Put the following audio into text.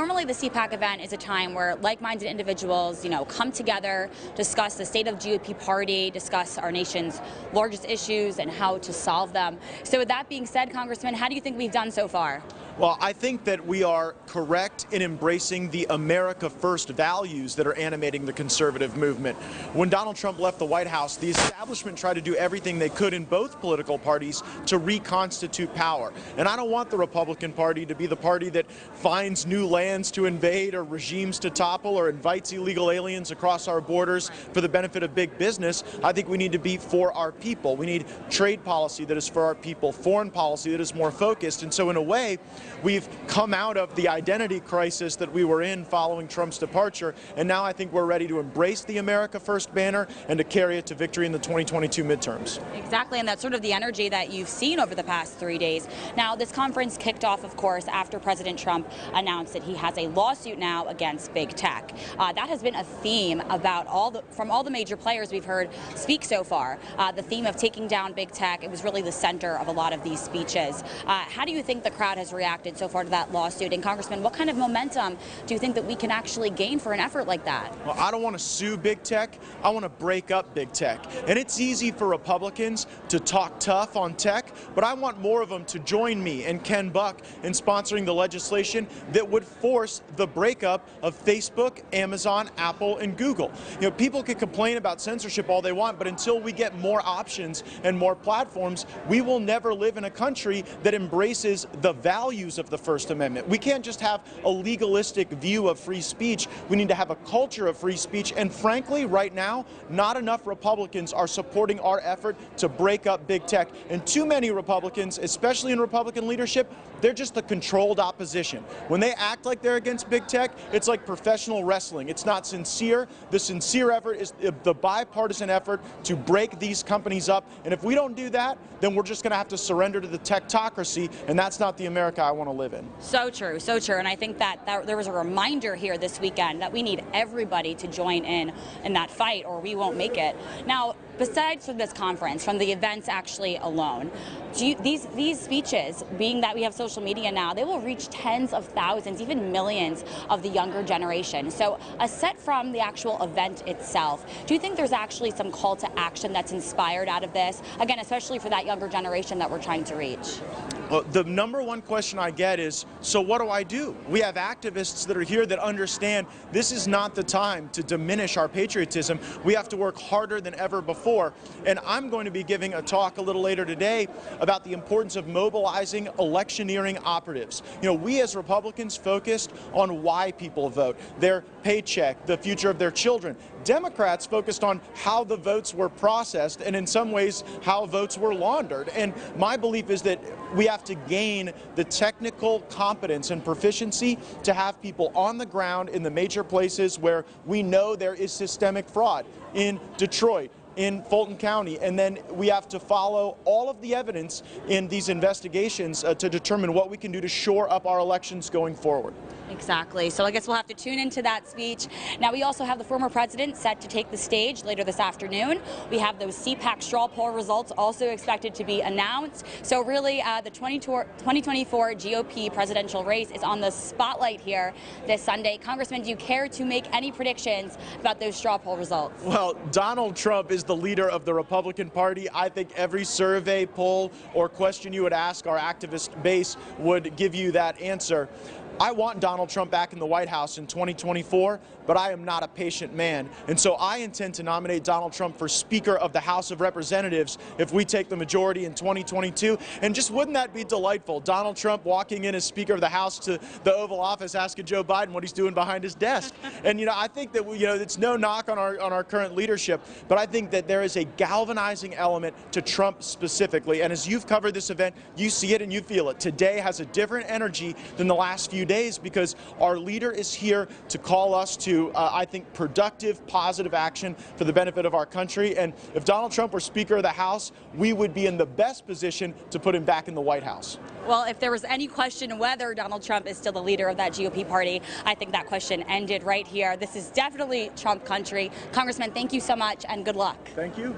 normally the CPAC event is a time where like-minded individuals, come together, discuss the state of GOP party, discuss our nation's largest issues and how to solve them. So with that being said, Congressman, how do you think we've done so far? Well, I think that we are correct in embracing the America First values that are animating the conservative movement. When Donald Trump left the White House, the establishment tried to do everything they could in both political parties to reconstitute power. And I don't want the Republican Party to be the party that finds new lands to invade or regimes to topple or invites illegal aliens across our borders for the benefit of big business. I think we need to be for our people. We need trade policy that is for our people, foreign policy that is more focused. And so in a way, we've come out of the identity crisis that we were in following Trump's departure, and now I think we're ready to embrace the America First banner and to carry it to victory in the 2022 midterms. Exactly, and that's sort of the energy that you've seen over the past 3 days. Now, this conference kicked off, of course, after President Trump announced that he has a lawsuit now against big tech. That has been a theme from all the major players we've heard speak so far. The theme of taking down big tech, it was really the center of a lot of these speeches. How do you think the crowd has reacted so far to that lawsuit? And Congressman, what kind of momentum do you think that we can actually gain for an effort like that? Well, I don't want to sue big tech. I want to break up big tech. And it's easy for Republicans to talk tough on tech, but I want more of them to join me and Ken Buck in sponsoring the legislation that would force the breakup of Facebook, Amazon, Apple, and Google. People can complain about censorship all they want, but until we get more options and more platforms, we will never live in a country that embraces the values of the First Amendment. We can't just have a legalistic view of free speech. We need to have a culture of free speech. And frankly, right now, not enough Republicans are supporting our effort to break up big tech. And too many Republicans, especially in Republican leadership, they're just a controlled opposition. When they act like they're against big tech, it's like professional wrestling. It's not sincere. The sincere effort is the bipartisan effort to break these companies up. And if we don't do that, then we're just going to have to surrender to the technocracy, and that's not the America I want to live in. So true, so true. And I think that there was a reminder here this weekend that we need everybody to join in that fight, or we won't make it. Now, besides from this conference, from the events actually alone, these speeches, being that we have social media now, they will reach tens of thousands, even millions of the younger generation. So aside from the actual event itself, do you think there's actually some call to action that's inspired out of this? Again, especially for that younger generation that we're trying to reach. Well, the number one question I get is, so what do I do? We have activists that are here that understand this is not the time to diminish our patriotism. We have to work harder than ever before. And I'm going to be giving a talk a little later today about the importance of mobilizing electioneering operatives. We as Republicans focused on why people vote, their paycheck, the future of their children. Democrats focused on how the votes were processed and in some ways how votes were laundered. And my belief is that we have to gain the technical competence and proficiency to have people on the ground in the major places where we know there is systemic fraud, in Detroit, in Fulton County, and then we have to follow all of the evidence in these investigations to determine what we can do to shore up our elections going forward. Exactly. So I guess we'll have to tune into that speech. Now, we also have the former president set to take the stage later this afternoon. We have those CPAC straw poll results also expected to be announced. So really, the 2024 GOP presidential race is on the spotlight here this Sunday. Congressman, do you care to make any predictions about those straw poll results? Well, Donald Trump is the leader of the Republican Party. I think every survey, poll, or question you would ask our activist base would give you that answer. I want Donald Trump back in the White House in 2024, but I am not a patient man. And so I intend to nominate Donald Trump for Speaker of the House of Representatives if we take the majority in 2022. And just wouldn't that be delightful? Donald Trump walking in as Speaker of the House to the Oval Office asking Joe Biden what he's doing behind his desk. And, I think that, it's no knock on our current leadership, but I think that there is a galvanizing element to Trump specifically. And as you've covered this event, you see it and you feel it. Today has a different energy than the last few days because our leader is here to call us to, I think, productive, positive action for the benefit of our country. And if Donald Trump were Speaker of the House, we would be in the best position to put him back in the White House. Well, if there was any question whether Donald Trump is still the leader of that GOP party, I think that question ended right here. This is definitely Trump country. Congressman, thank you so much and good luck. Thank you.